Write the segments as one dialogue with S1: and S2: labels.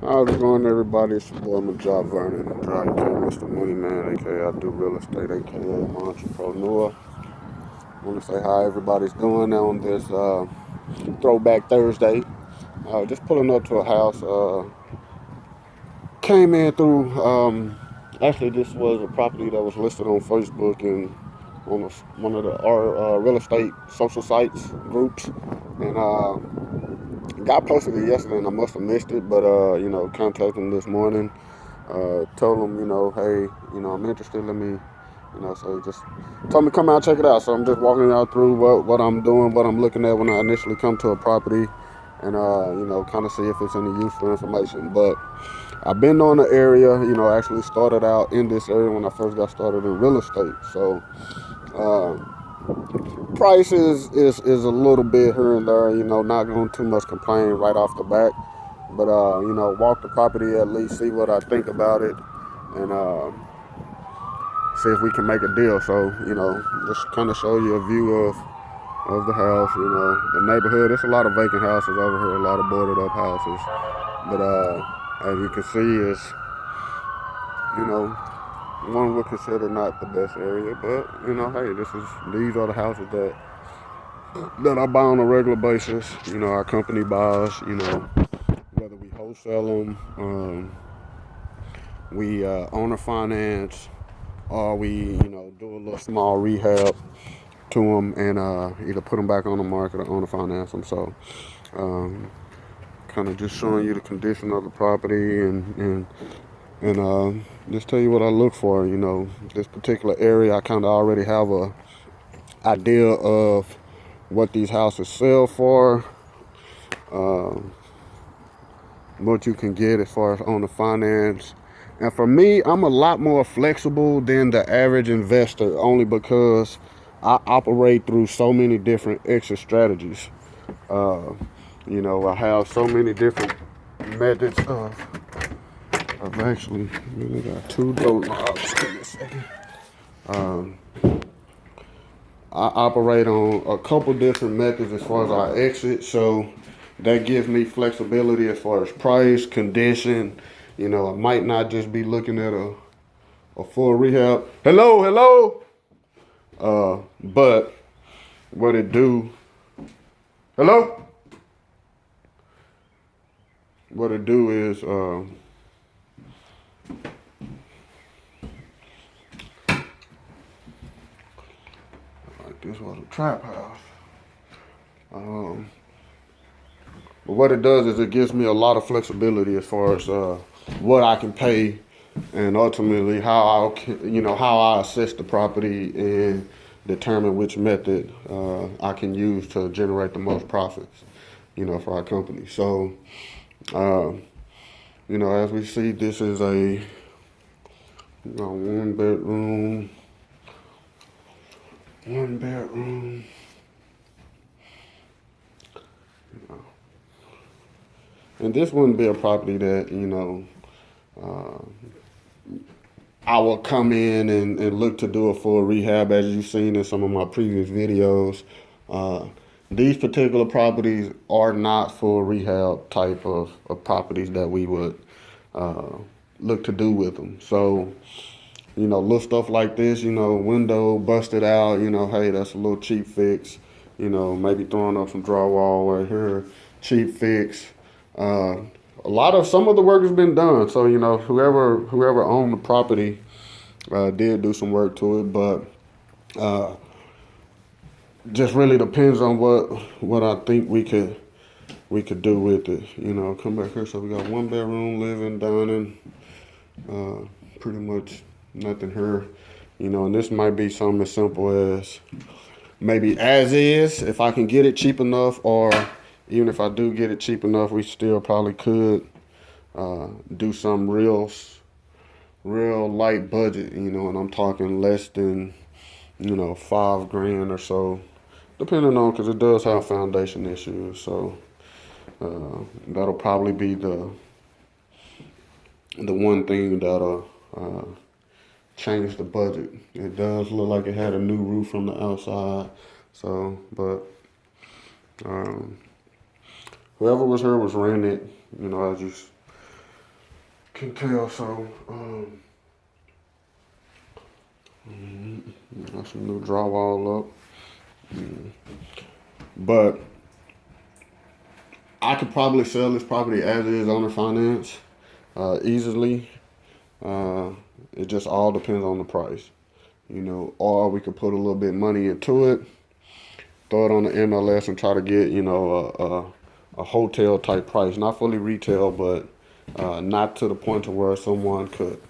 S1: How's it going, everybody? It's your boy, Job Vernon, Dry K, Mr. Money Man, aka I do real estate, aka I'm an entrepreneur. I want to say how everybody's doing on this Throwback Thursday. Just pulling up to a house. Came in through. Actually, this was a property that was listed on Facebook and on one of the our real estate social sites groups, and got posted it yesterday, and I must have missed it. But contacted them this morning. Told them, hey, I'm interested. Let me, so he just told me come out and check it out. So I'm just walking y'all through what I'm doing, what I'm looking at when I initially come to a property, and kind of see if it's any useful information. But I've been on the area, actually started out in this area when I first got started in real estate. So uh, price is a little bit here and there, not going to too much complain right off the bat. But walk the property at least, see what I think about it, and see if we can make a deal. So, just kind of show you a view of the house, the neighborhood. There's a lot of vacant houses over here, a lot of boarded up houses. But as you can see, it's, you know, one would consider not the best area. But, hey, these are the houses that I buy on a regular basis. Our company buys, whether we wholesale them, we owner finance, or we, do a little small rehab to them and either put them back on the market or owner finance them. So, kind of just showing you the condition of the property and just tell you what I look for. This particular area, I kind of already have a idea of what these houses sell for, uh, what you can get as far as owner finance. And for me, I'm a lot more flexible than the average investor, only because I operate through so many different exit strategies. Uh, I have so many different methods of actually, really got two door knobs. Give me a second. Um, I operate on a couple different methods as far as our exit, so that gives me flexibility as far as price, condition. I might not just be looking at a full rehab. Hello, hello. But what it do? Hello. What it do is like this was a trap house. But what it does is it gives me a lot of flexibility as far as what I can pay, and ultimately how I assess the property and determine which method I can use to generate the most profits, for our company. So, uh, as we see, this is a one bedroom, one bedroom. And this wouldn't be a property that, uh, I will come in and look to do a full rehab, as you've seen in some of my previous videos. Uh, these particular properties are not full rehab type of properties that we would uh, look to do with them. So, little stuff like this, window busted out, hey, that's a little cheap fix. Maybe throwing up some drywall right here, cheap fix. Uh, some of the work has been done. So, whoever owned the property did do some work to it, but uh, just really depends on what I think we could do with it. Come back here. So we got one bedroom, living, dining, pretty much nothing here. And this might be something as simple as maybe as is, if I can get it cheap enough, or even if I do get it cheap enough, we still probably could do some real light budget, and I'm talking less than, $5 grand or so, depending on, because it does have foundation issues. So that'll probably be the one thing that'll change the budget. It does look like it had a new roof from the outside. So, but um, whoever was here was renting it, as you can tell. So, got some new drywall up. But I could probably sell this property as is on the finance easily. It just all depends on the price, or we could put a little bit of money into it, throw it on the MLS and try to get, a hotel type price, not fully retail, but not to the point to where someone could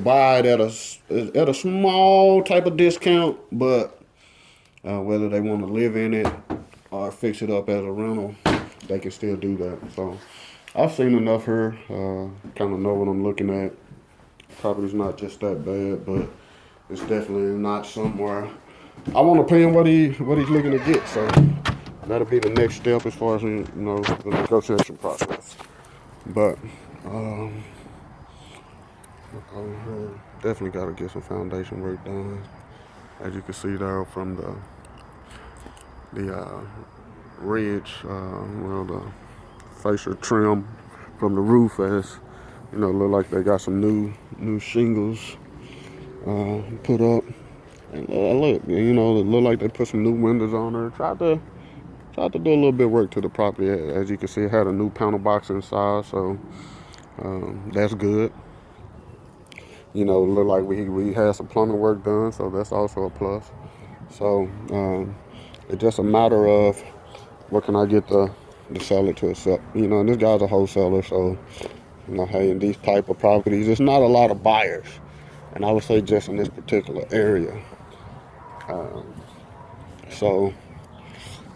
S1: buy it at a small type of discount, but whether they want to live in it or fix it up as a rental, they can still do that. So I've seen enough here, kind of know what I'm looking at. Property's not just that bad, but it's definitely not somewhere I want to pay him what he's looking to get. So that'll be the next step as far as the negotiation process. But definitely got to get some foundation work done. As you can see there from the ridge, the facial trim from the roof, as look like they got some new shingles put up. And look, it look like they put some new windows on there. Tried to do a little bit of work to the property. As you can see, it had a new panel box inside, so that's good. It looked like we had some plumbing work done, so that's also a plus. So it's just a matter of what can I get the seller to accept. And this guy's a wholesaler, so hey, in these type of properties, there's not a lot of buyers, and I would say just in this particular area. So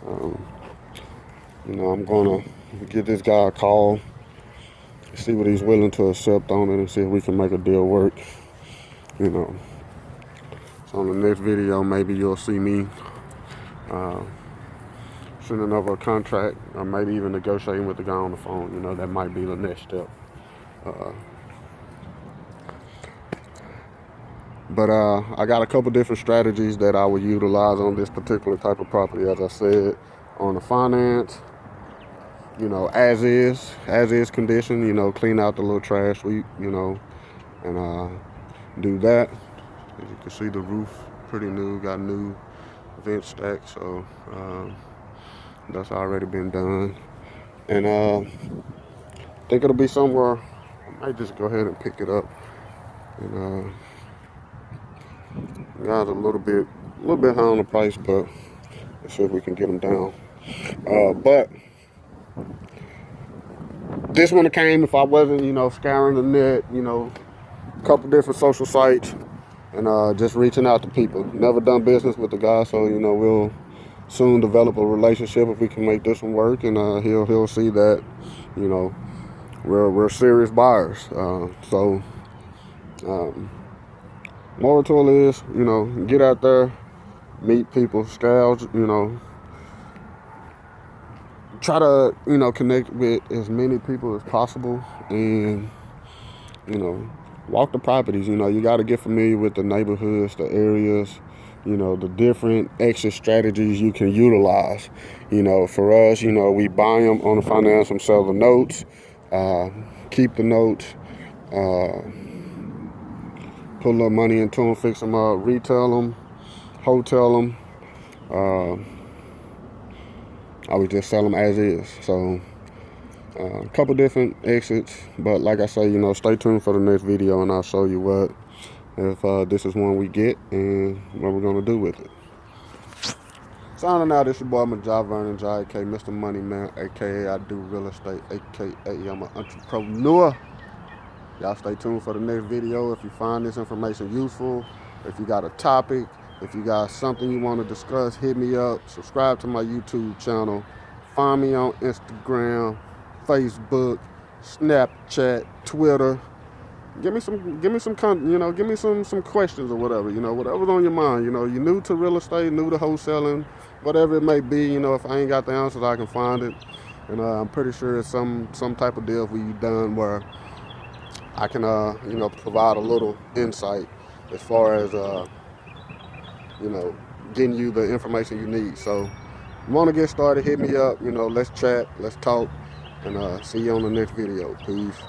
S1: I'm gonna give this guy a call, see what he's willing to accept on it, and see if we can make a deal work. So on the next video, maybe you'll see me sending over a contract, or maybe even negotiating with the guy on the phone. That might be the next step. But I got a couple different strategies that I would utilize on this particular type of property. As I said, on the finance, as is condition, clean out the little trash sweep, and do that. As you can see, the roof pretty new, got new vent stacks, so that's already been done. And I think it'll be somewhere, I might just go ahead and pick it up. And guys, a little bit high on the price, but let's see if we can get them down. But this one came if I wasn't, scouring the net, a couple different social sites, and just reaching out to people. Never done business with the guy, so we'll soon develop a relationship if we can make this one work, and he'll see that we're serious buyers. So moral to it is, get out there, meet people, scout, try to connect with as many people as possible, and walk the properties. You got to get familiar with the neighborhoods, the areas, the different exit strategies you can utilize. For us, we buy them on the finance and sell the notes, keep the notes, put a little money into them, fix them up, retail them, hotel them. I would just sell them as is. So a couple different exits, but like I say, stay tuned for the next video, and I'll show you what, if this is one we get, and what we're gonna do with it. Signing out, it's your boy Majai Vernon, Jai, aka Mr. Money Man, aka I do real estate, aka I'm an entrepreneur. Y'all stay tuned for the next video. If you find this information useful, if you got a topic, if you got something you want to discuss, hit me up. Subscribe to my YouTube channel. Find me on Instagram, Facebook, Snapchat, Twitter. Give me some give me some questions or whatever. Whatever's on your mind. You're new to real estate, new to wholesaling, whatever it may be. If I ain't got the answers, I can find it. And I'm pretty sure it's some type of deal we've done where I can provide a little insight as far as getting you the information you need. So if you want to get started, hit me up. Let's chat, let's talk, and see you on the next video. Peace.